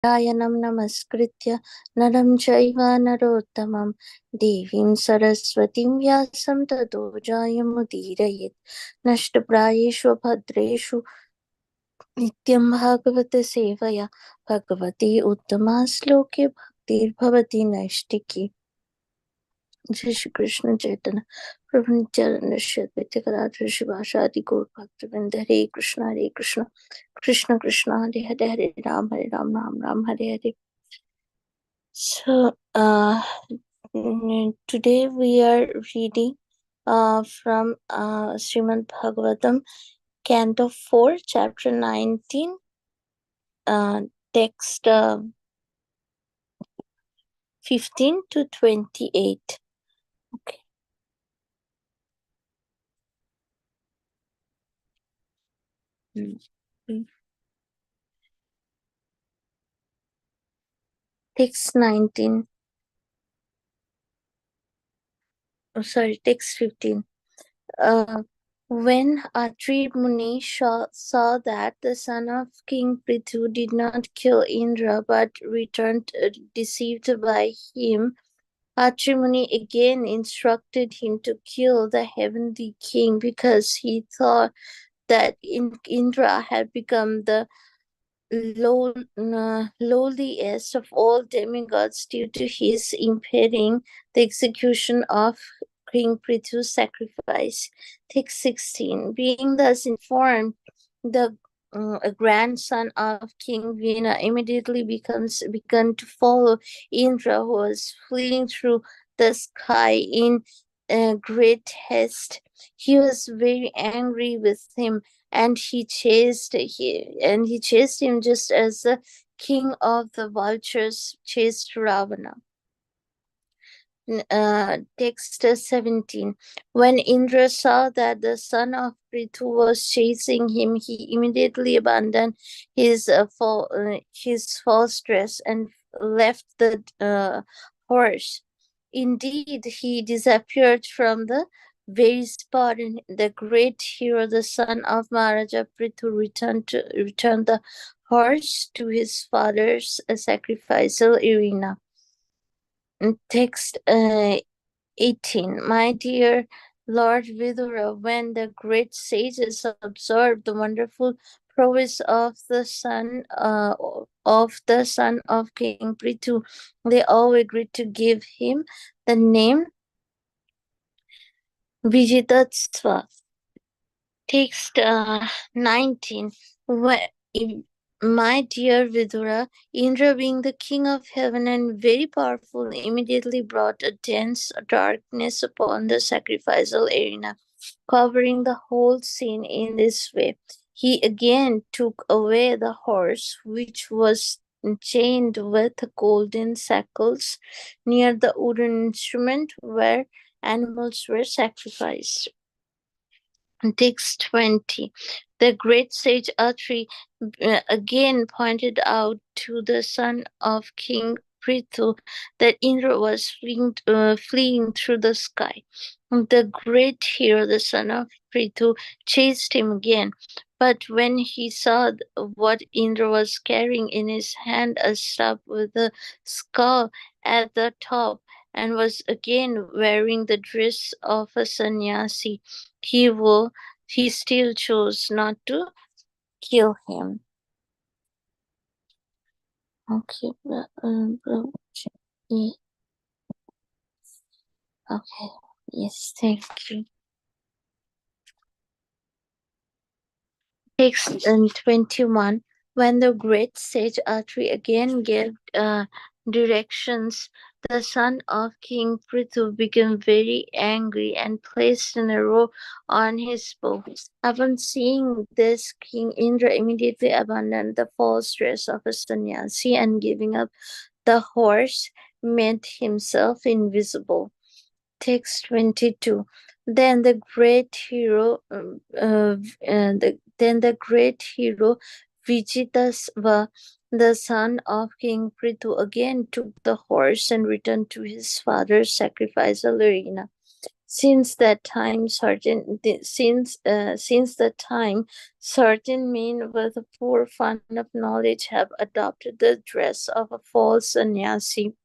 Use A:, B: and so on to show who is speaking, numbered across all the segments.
A: Rayanam namaskritya naram chaiva narottamam devim saraswatim vyasam tato jayamudirayet nashtaprayeshu bhadreshu nityam bhagavata sevaya bhagavati uttama sloke bhaktir bhavati naistiki. Jai Shri Krishna Chaitanya Prabhu Nityananda Shri Advaita Gadadhar Shivasadi Gaur Bhaktivinoda Hare Krishna Krishna Krishna Hare Hare Hare Ram Ram Ram Hare Hare. So today we are reading from Srimad Bhagavatam, Canto 4, Chapter 19, text 15 to 28. Okay. Text 19. Oh, sorry, text 15. When Atri Muni saw that the son of King Prithu did not kill Indra but returned deceived by him, Atri Muni again instructed him to kill the heavenly king because he thought that Indra had become the lowliest of all demigods due to his impeding the execution of King Prithu's sacrifice. Text 16. Being thus informed, the grandson of King Vina immediately began to follow Indra, who was fleeing through the sky in great haste. He was very angry with him, and he chased him just as the king of the vultures chased Ravana. Text 17. When Indra saw that the son of Prithu was chasing him, he immediately abandoned his false dress and left the horse. Indeed, he disappeared from the very spot, and the great hero, the son of Maharaja Prithu, returned the horse to his father's sacrificial arena. Text 18. My dear Lord Vidura, when the great sages observed the wonderful prowess of the son of King Prithu, they all agreed to give him the name Vijitatsva. Text 19. My dear Vidura, Indra, being the king of heaven and very powerful, immediately brought a dense darkness upon the sacrificial arena, covering the whole scene in this way. He again took away the horse, which was chained with golden shackles near the wooden instrument where animals were sacrificed. Text 20. The great sage Atri again pointed out to the son of King Prithu that Indra was fleeing through the sky. The great hero, the son of Prithu, chased him again. But when he saw what Indra was carrying in his hand, a staff with a skull at the top, and was again wearing the dress of a sannyasi, he still chose not to kill him. Okay, okay, yes, thank you. Text 21. When the great sage Atri again gave directions, the son of King Prithu became very angry and placed an arrow on his bow. Upon seeing this, King Indra immediately abandoned the false dress of a sannyasi and giving up the horse, made himself invisible. Text 22. Then the great hero, Vijitasva, the son of King Prithu, again took the horse and returned to his father's sacrificial arena. Since that time, certain men with a poor fund of knowledge have adopted the dress of a false sannyasi.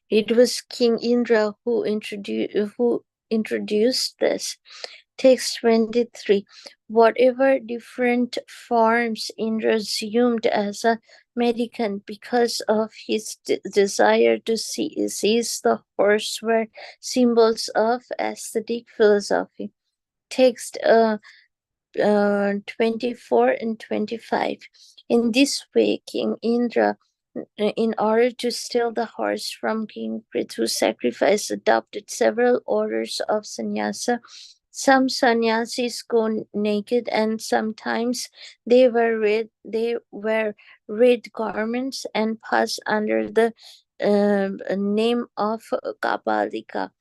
A: It was King Indra who introduced this. Text 23. Whatever different forms Indra assumed as a mendicant because of his desire to seize the horse were symbols of aesthetic philosophy. Text 24 and 25. In this way, King Indra, in order to steal the horse from King Prithu's sacrifice, adopted several orders of sannyasa. Some sannyasis go naked, and sometimes they wear red garments and pass under the name of Kapalika.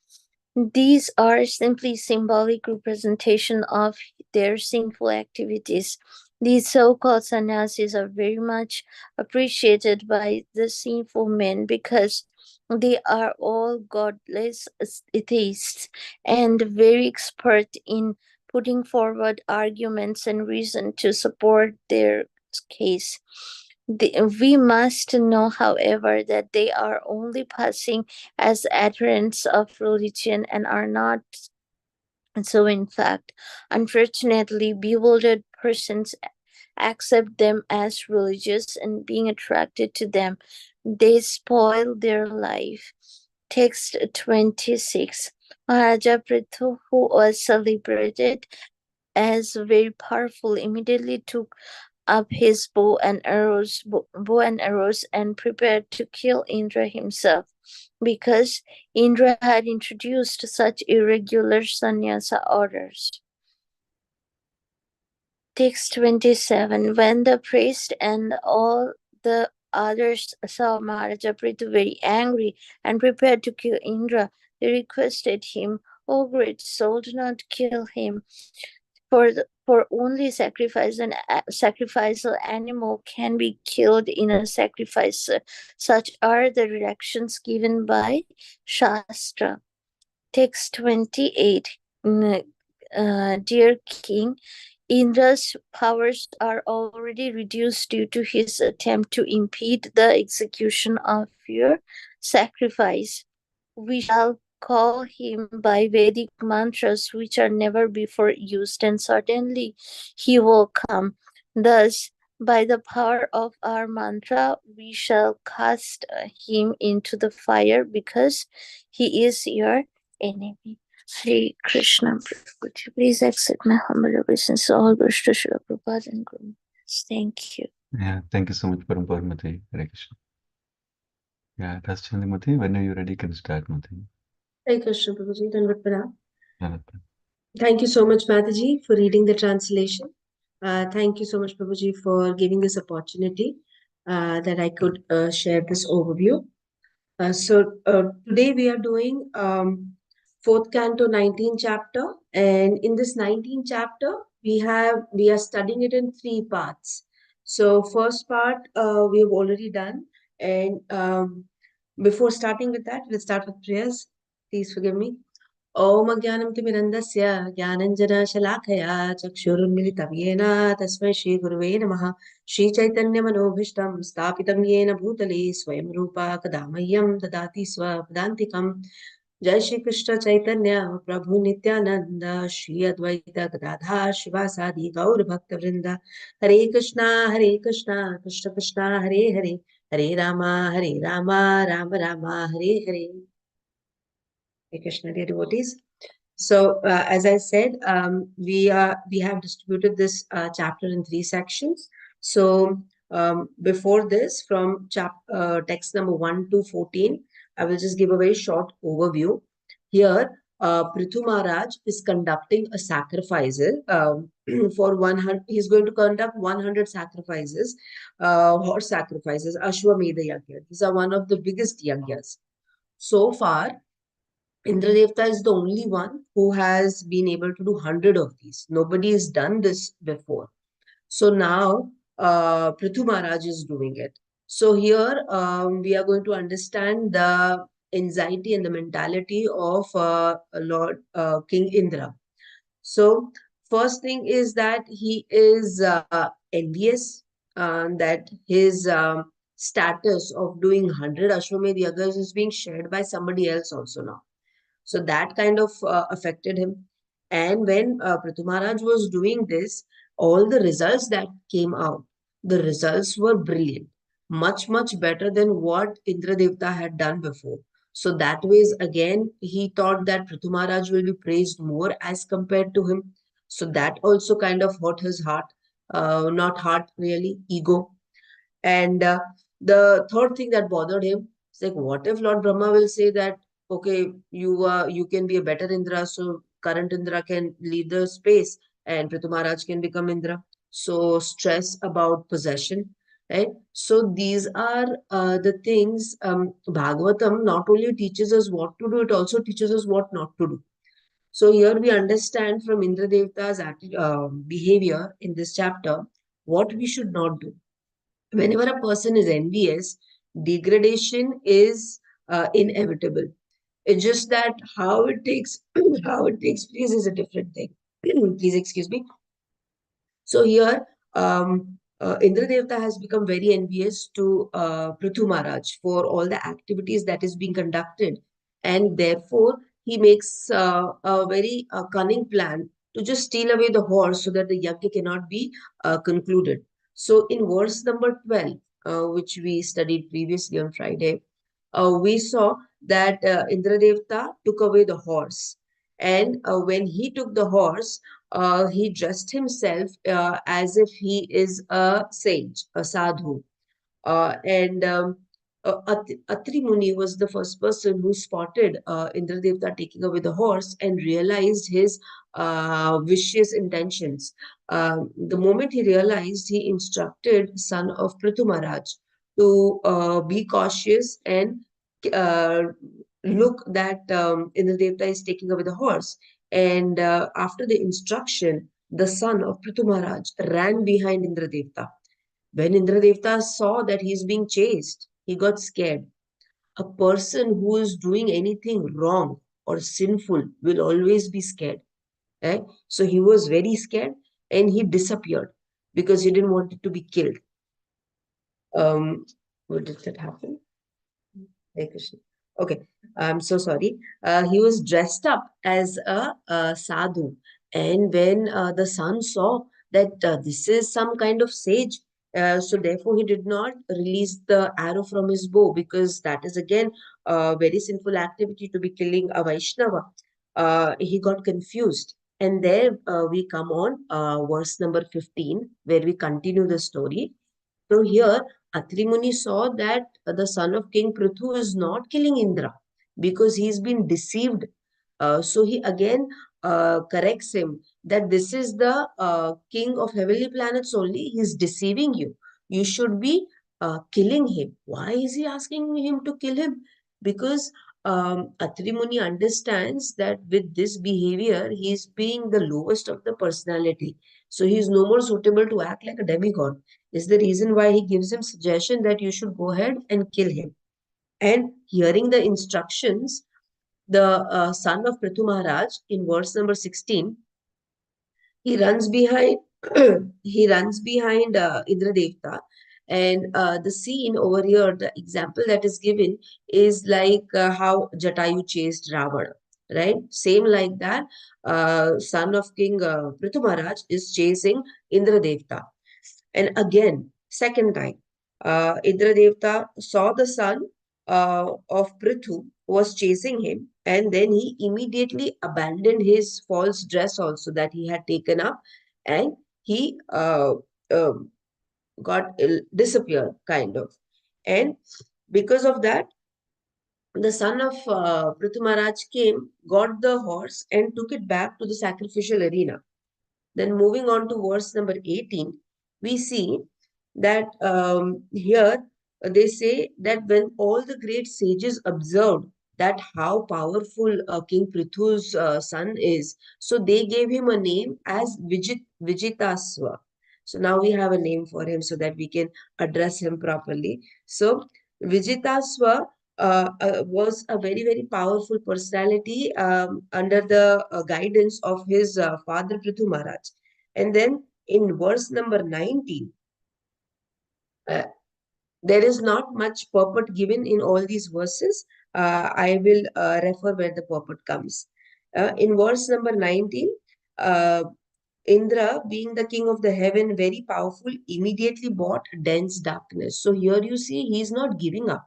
A: These are simply symbolic representation of their sinful activities. These so-called sannyasis are very much appreciated by the sinful men because they are all godless atheists and very expert in putting forward arguments and reason to support their case. We must know, however, that they are only passing as adherents of religion and are not. And so, in fact, unfortunately, bewildered persons accept them as religious and being attracted to them, they spoil their life. Text 26. Maharaja Prithu, who was celebrated as very powerful, immediately took up his bow and arrows and prepared to kill Indra himself, because Indra had introduced such irregular sannyasa orders. Text 27. When the priest and all the others saw Maharaja Prithu very angry and prepared to kill Indra, they requested him, "O great soul, do not kill him. For only sacrificial animal can be killed in a sacrifice. Such are the directions given by Shastra." Text 28. Dear King, Indra's powers are already reduced due to his attempt to impede the execution of your sacrifice. We shall call him by Vedic mantras which are never before used, and certainly he will come. Thus, by the power of our mantra, we shall cast him into the fire because he is your enemy. Hare Krishna. Could you please accept my humble obeisance? All goes to Srila Prabhupada and Guru. Thank you.
B: Yeah, thank you so much, Parampar Mati. Hare Krishna. Yeah, that's Mati. When you're ready, you can start, Mati.
C: Hare Krishna, Prabhuji. Dandavat Pranam.
B: Yeah.
C: Thank you so much, Mataji, for reading the translation. Thank you so much, Prabhuji, for giving this opportunity that I could share this overview. Today we are doing fourth canto, 19th chapter, and in this 19th chapter we are studying it in three parts. So first part we have already done, and before starting with that, we'll start with prayers. Please forgive me. ॐ अज्ञानतिमिरन्दस्य ज्ञानञ्जनशलाकया चक्षुरुन्मिलितं येन तस्मै श्रीगुरुवे नमः। श्रीचैतन्यमनोभीष्टं स्थापितं येन भूतले स्वयं रूपा कदा मह्यं ददाति स्वपदान्तिकम्। जय श्री कृष्ण चैतन्य प्रभु नित्यानंद श्री अद्वैत गदाधर शिवासादि गौर भक्त वृंद। हरे कृष्णा कृष्ण कृष्ण हरे हरे, हरे Rama Ram Rama Hare Hare. Hare Krishna, dear devotees. So, as I said, we have distributed this chapter in three sections. So, before this, from text number 1 to 14, I will just give a very short overview. Here, Prithu Maharaj is conducting a sacrifice for 100. He's going to conduct 100 sacrifices, horse sacrifices, Ashwamedha Yajna. These are one of the biggest yajnas. So far, Indradevta is the only one who has been able to do 100 of these. Nobody has done this before. So now Prithu Maharaj is doing it. So here we are going to understand the anxiety and the mentality of Lord King Indra. So, first thing is that he is envious, that his status of doing 100 Ashwamedh yagas is being shared by somebody else also now. So that kind of affected him. And when Prithu Maharaj was doing this, all the results that came out, the results were brilliant, much, much better than what Indra Devta had done before. So that ways, again, he thought that Prithu Maharaj will be praised more as compared to him. So that also kind of hurt his heart, not heart really, ego. And the third thing that bothered him is like, what if Lord Brahma will say that, okay, you can be a better Indra, so current Indra can leave the space and Prithu Maharaj can become Indra. So stress about possession, right? So these are the things Bhagavatam not only teaches us what to do, it also teaches us what not to do. So here we understand from Indra Devta's behavior in this chapter what we should not do. Whenever a person is envious, degradation is inevitable. It's just that how it takes how it takes place is a different thing. Please excuse me. So here, Indra Devta has become very envious to Prithu Maharaj for all the activities that is being conducted, and therefore he makes a very cunning plan to just steal away the horse so that the yajna cannot be concluded. So in verse number 12, which we studied previously on Friday, we saw that Indradevta took away the horse. And when he took the horse, he dressed himself as if he is a sage, a sadhu. And Atri Muni was the first person who spotted Indradevta taking away the horse and realized his vicious intentions. The moment he realized, he instructed son of Prithu Maharaj to be cautious and uh, look that Indradevta is taking away the horse. And after the instruction, the son of Prithu Maharaj ran behind Indradevta. When Indradevta saw that he is being chased, he got scared. A person who is doing anything wrong or sinful will always be scared. Eh? So he was very scared and he disappeared because he didn't want it to be killed. What did that happen? Hare Krishna. Okay, I'm so sorry. He was dressed up as a sadhu, and when the son saw that this is some kind of sage, so therefore he did not release the arrow from his bow because that is again a very sinful activity to be killing a Vaishnava. He got confused, and there we come on verse number 15, where we continue the story. So here, Atri Muni saw that the son of King Prithu is not killing Indra because he's been deceived. So he again corrects him that this is the king of heavenly planets only. He's deceiving you. You should be killing him. Why is he asking him to kill him? Because Atri Muni understands that with this behavior, he's being the lowest of the personality. So he's no more suitable to act like a demigod is the reason why he gives him suggestion that you should go ahead and kill him. And hearing the instructions, the son of Prithu Maharaj in verse number 16, he runs behind he runs behind Indra Devta. And the scene over here, the example that is given is like how Jatayu chased Ravana, right? Same like that, son of King Prithu Maharaj is chasing Indra Devta. And again, second time, Indra Devta saw the son of Prithu was chasing him, and then he immediately abandoned his false dress also that he had taken up, and he uh, got disappeared kind of. And because of that, the son of Prithu Maharaj came, got the horse, and took it back to the sacrificial arena. Then moving on to verse number 18, we see that here they say that when all the great sages observed that how powerful King Prithu's son is, so they gave him a name as Vijitaswa. So now we have a name for him so that we can address him properly. So Vijitaswa was a very, very powerful personality under the guidance of his father Prithu Maharaj. And then in verse number 19, uh, there is not much purport given in all these verses. I will refer where the purport comes. In verse number 19, uh, Indra, being the king of the heaven, very powerful, immediately brought dense darkness. So here you see, he is not giving up.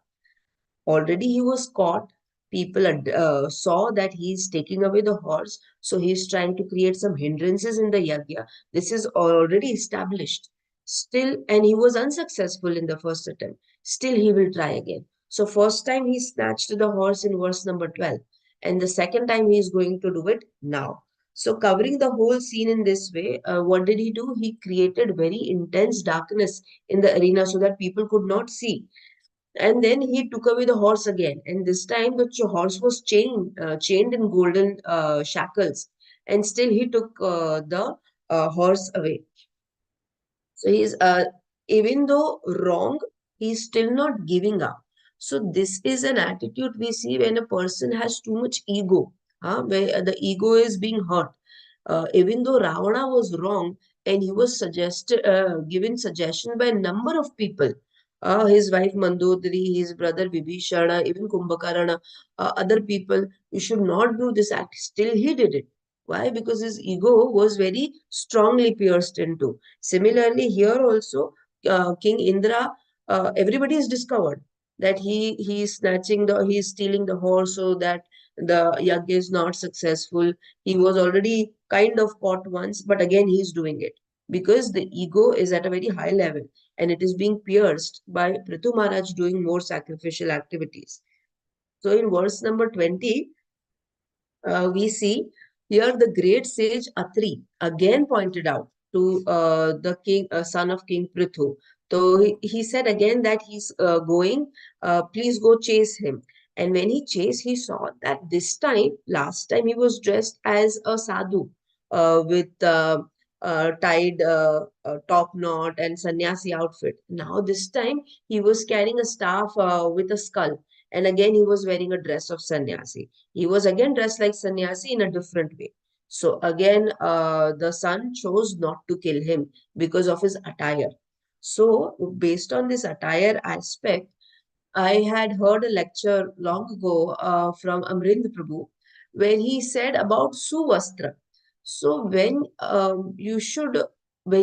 C: Already he was caught. People saw that he is taking away the horse, so he is trying to create some hindrances in the yagya. This is already established. Still, and he was unsuccessful in the first attempt. Still, he will try again. So, first time he snatched the horse in verse number 12, and the second time he is going to do it now. So, covering the whole scene in this way, what did he do? He created very intense darkness in the arena so that people could not see. And then he took away the horse again, and this time the horse was chained in golden shackles, and still he took the horse away. So he's even though wrong, he's still not giving up. So this is an attitude we see when a person has too much ego, where the ego is being hurt. Even though Ravana was wrong and he was given suggestion by a number of people, his wife Mandodari, his brother Vibhishana, even Kumbhakarna, other people, you should not do this act. Still he did it. Why? Because his ego was very strongly pierced into. Similarly, here also, King Indra, everybody is discovered that he is he is stealing the horse so that the yajna is not successful. He was already kind of caught once, but again he is doing it because the ego is at a very high level and it is being pierced by Prithu Maharaj doing more sacrificial activities. So in verse number 20, we see here the great sage Atri again pointed out to the king, son of King Prithu. So he said again that he's going, please go chase him. And when he chased, he saw that this time, last time he was dressed as a sadhu with tied top knot and sannyasi outfit. Now this time he was carrying a staff with a skull. And again he was wearing a dress of sannyasi. He was again dressed like sannyasi in a different way. So again, the son chose not to kill him because of his attire. So based on this attire aspect, I had heard a lecture long ago from Amrind Prabhu where he said about Suvastra. So when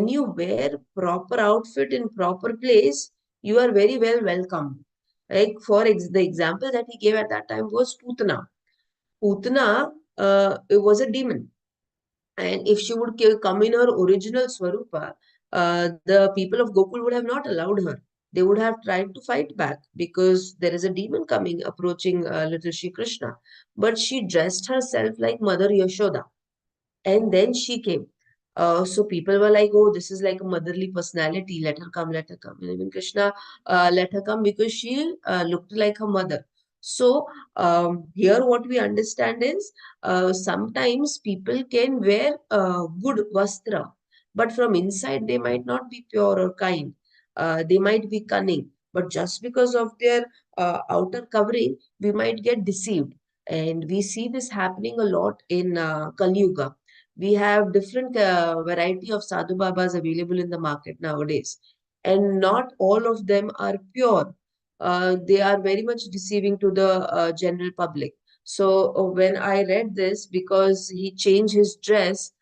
C: you wear proper outfit in proper place, you are very well welcome. Like the example that he gave at that time was Putana. Putana it was a demon. And if she would come in her original Swarupa, the people of Gokul would have not allowed her. They would have tried to fight back because there is a demon coming, approaching little Shri Krishna. But she dressed herself like Mother Yashoda and then she came. So people were like, oh, this is like a motherly personality. Let her come, let her come. And even Krishna let her come because she looked like her mother. So here what we understand is sometimes people can wear good vastra, but from inside they might not be pure or kind. They might be cunning, but just because of their outer covering, we might get deceived. And we see this happening a lot in Kali Yuga. We have different variety of sadhu babas available in the market nowadays, and not all of them are pure. They are very much deceiving to the general public. So when I read this, because he changed his dress,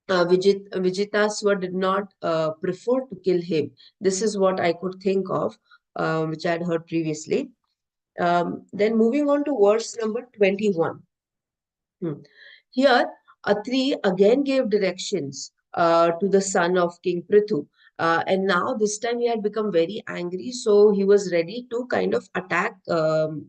C: Vijitaswa did not prefer to kill him. This is what I could think of, which I had heard previously. Then moving on to verse number 21. Hmm. Here, Atri again gave directions to the son of King Prithu. And now, this time, he had become very angry. So, he was ready to kind of attack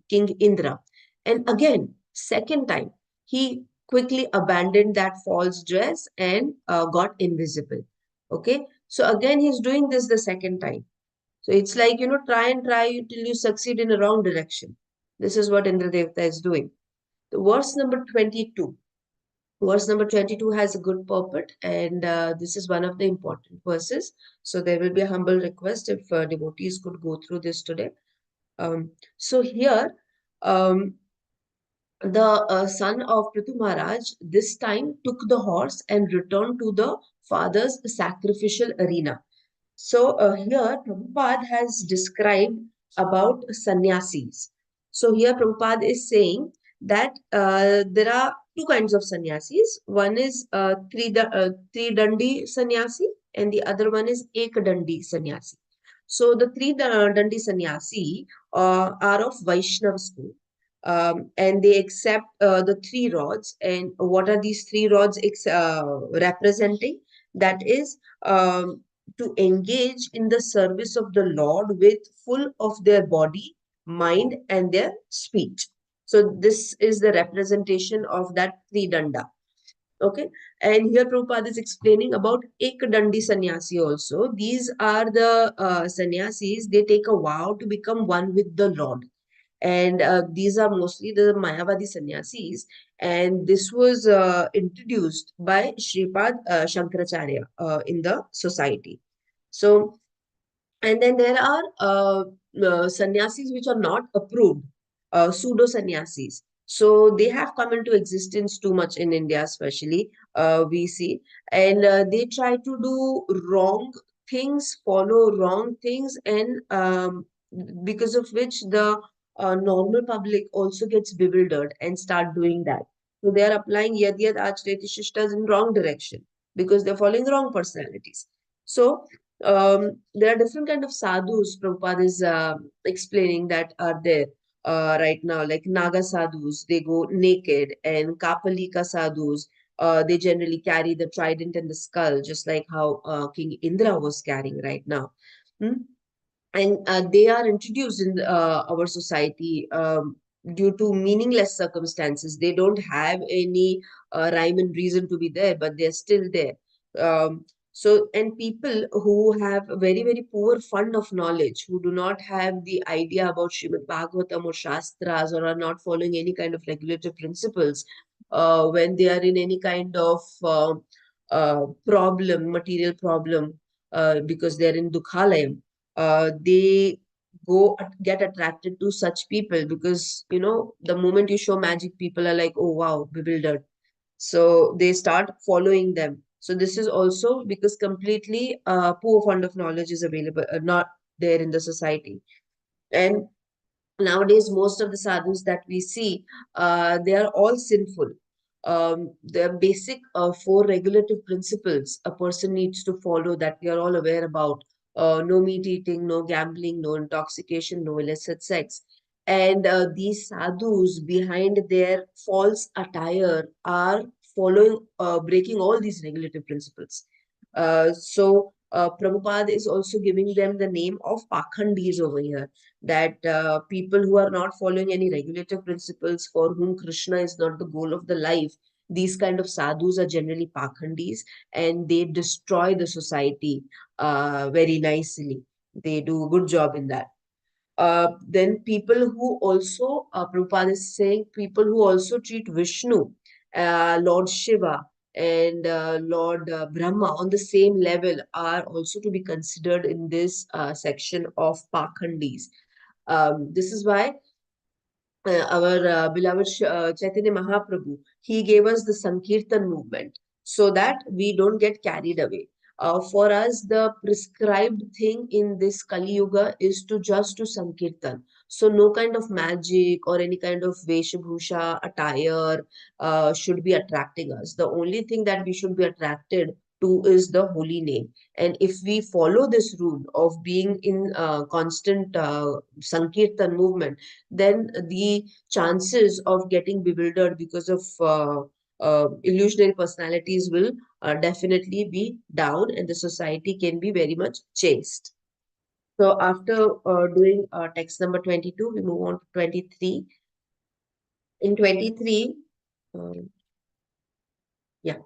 C: King Indra. And again, second time, he quickly abandoned that false dress and got invisible. Okay. So, again, he's doing this the second time. So, it's like, try and try till you succeed in a wrong direction. This is what Indra Devata is doing. The verse number 22. Verse number 22 has a good purport, and this is one of the important verses. So there will be a humble request if devotees could go through this today. So here, um, the son of Prithu Maharaj this time took the horse and returned to the father's sacrificial arena. So here Prabhupada has described about sannyasis. So here Prabhupada is saying that there are two kinds of sannyasis. One is three-dandi sannyasi and the other one is ek-dandi sannyasi. So the three-dandi sannyasi are of Vaishnav school. And they accept the three rods. And what are these three rods representing? That is to engage in the service of the Lord with full of their body, mind, and their speech. So this is the representation of that three danda. Okay, and here Prabhupada is explaining about Ekdandi sannyasi also. These are the sannyasis, they take a vow to become one with the Lord. And these are mostly the Mayavadi sannyasis. And this was introduced by Sripad Shankaracharya in the society. So, and then there are sannyasis which are not approved, pseudo sannyasis. So they have come into existence too much in India, especially we see, and they try to do wrong things, follow wrong things, and because of which the normal public also gets bewildered and start doing that. So they are applying yad yad achreti shishtas in wrong direction because they're following wrong personalities. So there are different kind of sadhus Prabhupada is explaining that are there right now, like Naga sadhus, they go naked, and Kapalika sadhus, they generally carry the trident and the skull, just like how King Indra was carrying right now. Hmm? And they are introduced in our society due to meaningless circumstances. They don't have any rhyme and reason to be there, but they're still there. So, and people who have a very, very poor fund of knowledge, who do not have the idea about Srimad Bhagavatam or Shastras, or are not following any kind of regulative principles, when they are in any kind of problem, material problem, because they're in Dukhalayam, they get attracted to such people because the moment you show magic, people are like, oh wow, bewildered. So they start following them. So this is also because completely poor fund of knowledge is available, not there in the society. And nowadays most of the sadhus that we see, they are all sinful. The basic four regulative principles a person needs to follow, that we are all aware about: no meat eating, no gambling, no intoxication, no illicit sex. And these sadhus, behind their false attire, are following, breaking all these regulative principles. So Prabhupada is also giving them the name of Pakhandis over here, that people who are not following any regulative principles, for whom Krishna is not the goal of the life, these kind of sadhus are generally Pakhandis, and they destroy the society very nicely. They do a good job in that. Then people who also, Prabhupada is saying, people who also treat Vishnu, Lord Shiva, and Lord Brahma on the same level are also to be considered in this section of Pakhandis. This is why our beloved Chaitanya Mahaprabhu, he gave us the Sankirtan movement so that we don't get carried away. For us, the prescribed thing in this Kali Yuga is to just do Sankirtan. So no kind of magic or any kind of Veshabhusha attire should be attracting us. The only thing that we should be attracted to is the holy name. And if we follow this rule of being in constant Sankirtan movement, then the chances of getting bewildered because of illusionary personalities will definitely be down, and the society can be very much chaste. So after doing text number 22, we move on to 23. In 23, um, yeah.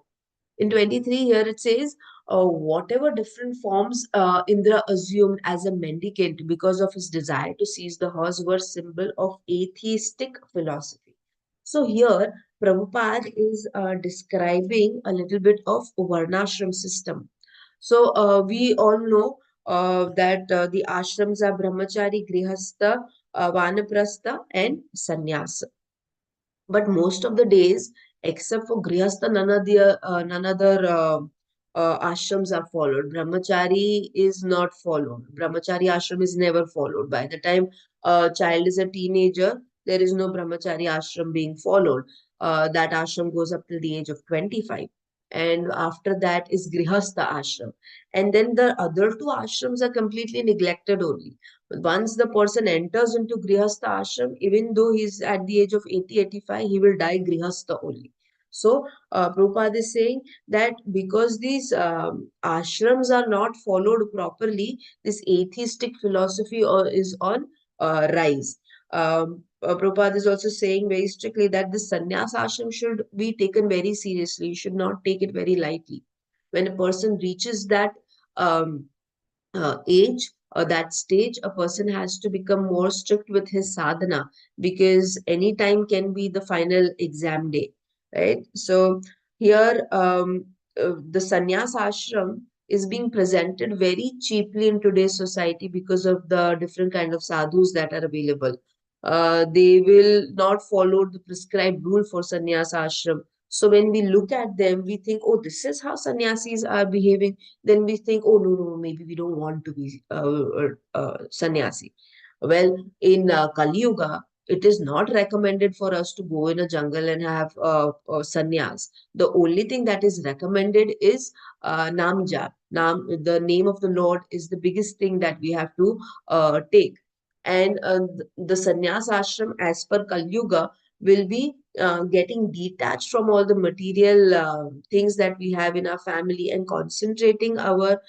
C: In 23, here it says, whatever different forms Indra assumed as a mendicant because of his desire to seize the horse were symbol of atheistic philosophy. So here, Prabhupada is describing a little bit of Varnashram system. So we all know that the ashrams are brahmachari, grihastha, vanaprastha, and sannyasa. But most of the days, except for grihastha, none other ashrams are followed. Brahmachari is not followed. Brahmachari ashram is never followed. By the time a child is a teenager, there is no brahmachari ashram being followed. That ashram goes up till the age of 25. And after that is grihastha ashram. And then the other two ashrams are completely neglected only. Once the person enters into grihastha ashram, even though he's at the age of 80, 85, he will die grihastha only. So, Prabhupada is saying that because these ashrams are not followed properly, this atheistic philosophy is on rise. Prabhupada is also saying very strictly that the sannyas ashram should be taken very seriously. You should not take it very lightly. When a person reaches that um, age or that stage, a person has to become more strict with his sadhana, because any time can be the final exam day, right? So here, the sannyas ashram is being presented very cheaply in today's society because of the different kind of sadhus that are available. They will not follow the prescribed rule for sannyas ashram. So when we look at them, we think, oh, this is how sannyasis are behaving. Then we think, oh, no, no, maybe we don't want to be sannyasi. Well, in Kali Yuga, it is not recommended for us to go in a jungle and have sannyas. The only thing that is recommended is nam jap. The name of the Lord is the biggest thing that we have to take. And the sannyas ashram, as per Kali Yuga, will be getting detached from all the material things that we have in our family and concentrating our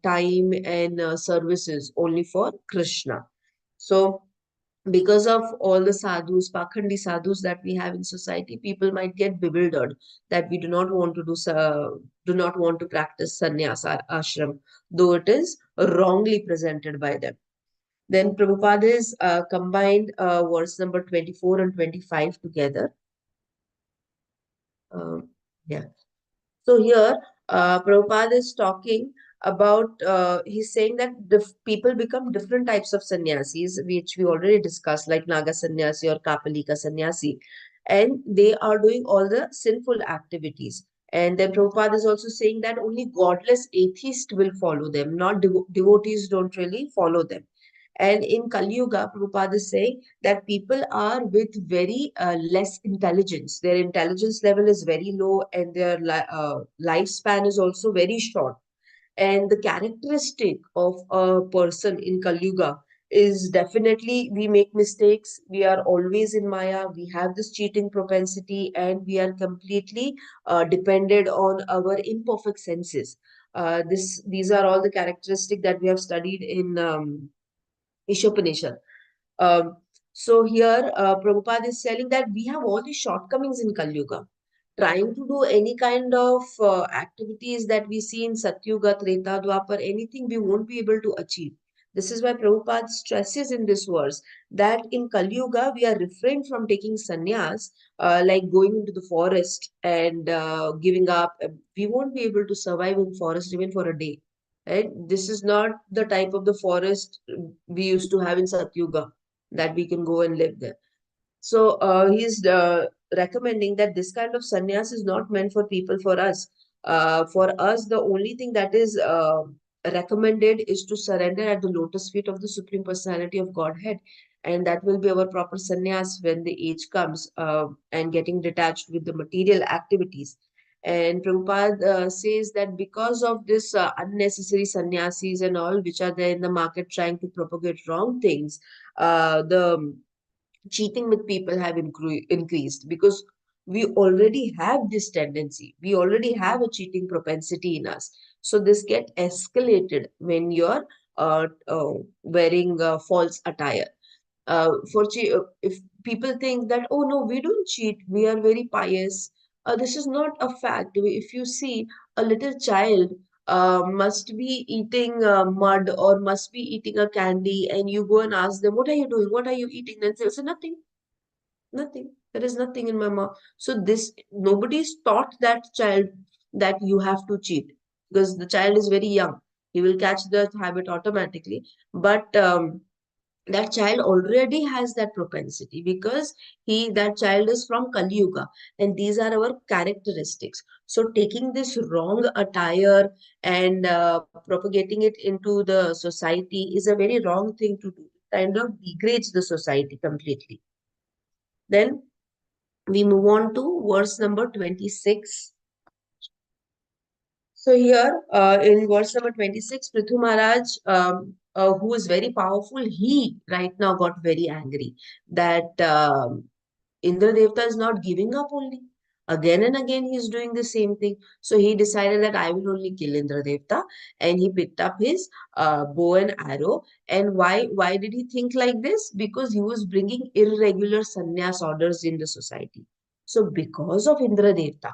C: time and services only for Krishna. So, because of all the sadhus, pakhandi sadhus that we have in society, people might get bewildered that we do not want to do not want to practice sannyasa ashram, though it is wrongly presented by them. Then Prabhupada is combined verse number 24 and 25 together. Um, yeah. So here, Prabhupada is talking about, he's saying that people become different types of sannyasis, which we already discussed, like Naga sannyasi or Kapalika sannyasi, and they are doing all the sinful activities. And then Prabhupada is also saying that only godless atheists will follow them, not devotees don't really follow them. And in Kali Yuga, Prabhupada is saying that people are with very less intelligence. Their intelligence level is very low, and their lifespan is also very short. And the characteristic of a person in Kali Yuga is definitely we make mistakes, we are always in Maya, we have this cheating propensity, and we are completely dependent on our imperfect senses. These are all the characteristics that we have studied in Ishopanishad. Um, so here, Prabhupada is telling that we have all these shortcomings in Kali Yuga. Trying to do any kind of activities that we see in Satyuga, Treta, Dwapar, anything we won't be able to achieve. This is why Prabhupada stresses in this verse that in Kali Yuga, we are refrained from taking sannyas, like going into the forest and giving up. We won't be able to survive in forest even for a day. Right? This is not the type of the forest we used to have in Satyuga that we can go and live there. So he's recommending that this kind of sannyas is not meant for people for us. For us, the only thing that is recommended is to surrender at the lotus feet of the Supreme Personality of Godhead. And that will be our proper sannyas when the age comes, and getting detached with the material activities. And Prabhupada says that because of this unnecessary sannyasis and all, which are there in the market trying to propagate wrong things, the cheating with people have increased, because we already have this tendency, we already have a cheating propensity in us. So this get escalated when you're wearing false attire. If people think that, oh no, we don't cheat, we are very pious, this is not a fact. If you see a little child must be eating mud or must be eating a candy, and you go and ask them, what are you doing, what are you eating? Then they say, nothing, nothing, there is nothing in my mouth. So this, nobody's taught that child that you have to cheat, because the child is very young. He will catch the habit automatically. But that child already has that propensity, because that child is from Kali Yuga, and these are our characteristics. So taking this wrong attire and propagating it into the society is a very wrong thing to do. It kind of degrades the society completely. Then we move on to verse number 26. So here, in verse number 26, Prithu Maharaj, who is very powerful, he right now got very angry that Indra Devta is not giving up only. Again and again, he is doing the same thing. So he decided that I will only kill Indra Devta, and he picked up his bow and arrow. And why did he think like this? Because he was bringing irregular sannyas orders in the society. So because of Indra Devta,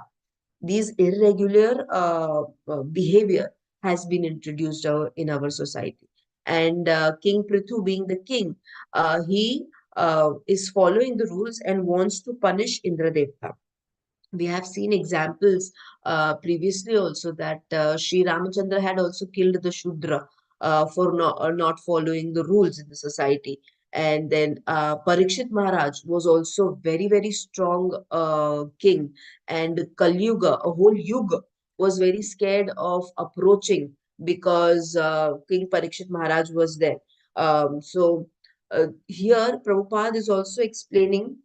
C: these irregular behavior has been introduced in our society. And King Prithu, being the king, he is following the rules and wants to punish Indradevta. We have seen examples previously also that Sri Ramachandra had also killed the Shudra for not following the rules in the society. And then Parikshit Maharaj was also very, very strong king. And Kali Yuga, a whole yuga, was very scared of approaching because King Parikshit Maharaj was there. Here, Prabhupada is also explaining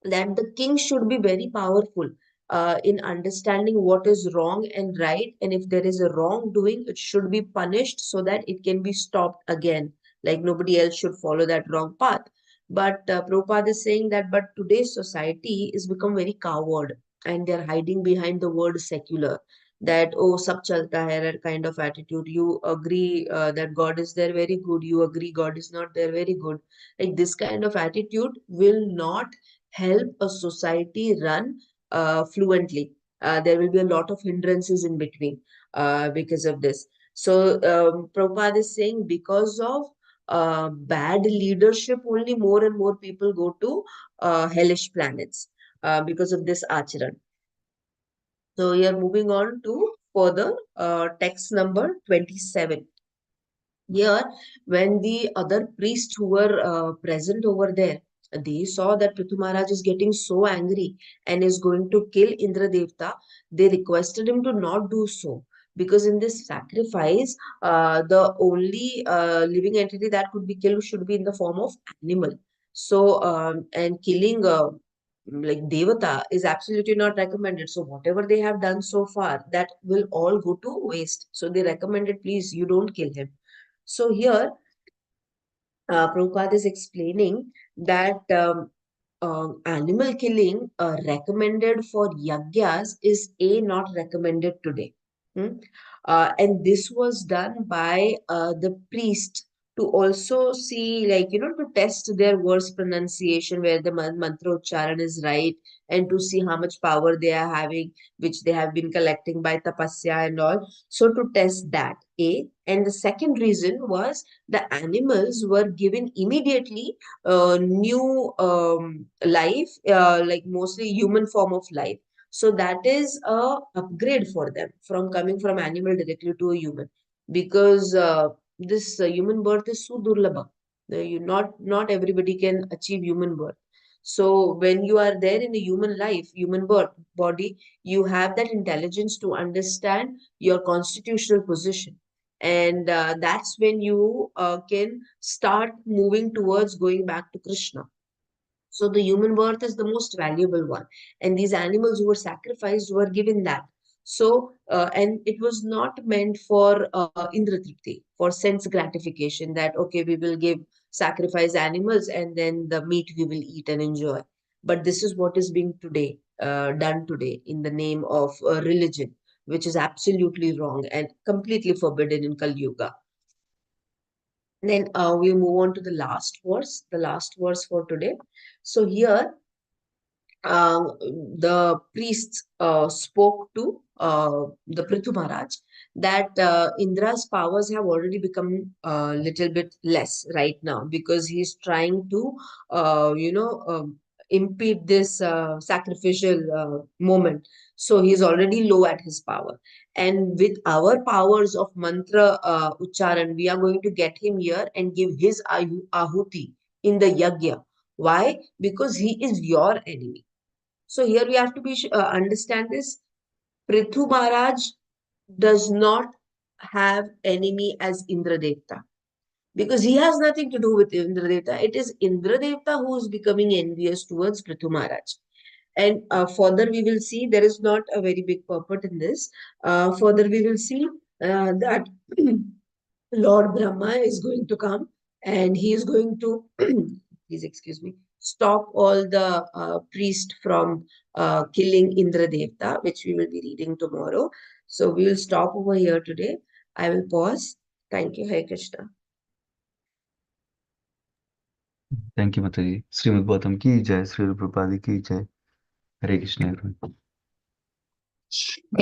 C: that the king should be very powerful in understanding what is wrong and right, and if there is a wrongdoing, it should be punished so that it can be stopped again. Like nobody else should follow that wrong path. But Prabhupada is saying that, but today's society is become very coward, and they're hiding behind the word secular. That oh, sab chalta hai, that kind of attitude. You agree that God is there, very good. You agree God is not there, very good. Like this kind of attitude will not help a society run fluently. There will be a lot of hindrances in between because of this. So, Prabhupada is saying because of bad leadership, only more and more people go to hellish planets because of this acharan. So, we are moving on to further text number 27. Here, when the other priests who were present over there, they saw that Prithu Maharaj is getting so angry and is going to kill Indra Devta, they requested him to not do so. Because in this sacrifice, the only living entity that could be killed should be in the form of animal. So, and killing like Devata is absolutely not recommended. So, whatever they have done so far, that will all go to waste. So, they recommended, please, you don't kill him. So here, Prabhupada is explaining that animal killing recommended for yagyas is not recommended today. Hmm? And this was done by the priest to also see, like, to test their words pronunciation, where the mantra ucharan is right, and to see how much power they are having, which they have been collecting by tapasya and all. So to test that, and the second reason was the animals were given immediately new life, like mostly human form of life. So that is a upgrade for them from coming from animal directly to a human, because this human birth is so durlabha. Not everybody can achieve human birth. So when you are there in a human life, human birth body, you have that intelligence to understand your constitutional position, and that's when you can start moving towards going back to Krishna. So the human birth is the most valuable one, and these animals who were sacrificed were given that. So and it was not meant for Indra Tripti, for sense gratification, that okay, we will give sacrifice animals and then the meat we will eat and enjoy. But this is what is being today done today in the name of religion, which is absolutely wrong and completely forbidden in Kali Yuga. Then we move on to the last verse for today. So here, the priests spoke to the Prithu Maharaj that Indra's powers have already become a little bit less right now, because he's trying to, impede this sacrificial moment. So he is already low at his power. And with our powers of mantra ucharan, we are going to get him here and give his ahuti in the yagya. Why? Because he is your enemy. So here we have to be understand this. Prithu Maharaj does not have enemy as Indra Devta, because he has nothing to do with Indra Devta. It is Indra Devta who is becoming envious towards Prithu Maharaj. And further, we will see there is not a very big purport in this. Further, we will see that Lord Brahma is going to come and he is going to, please excuse me, stop all the priest from killing Indra Devta, which we will be reading tomorrow. So we will stop over here today. I will pause. Thank you, Hare Krishna.
B: Thank you, Mataji. Srimad Bhagavatam ki jai, Sri Prabhupada ki jai. Hare Krishna, everyone.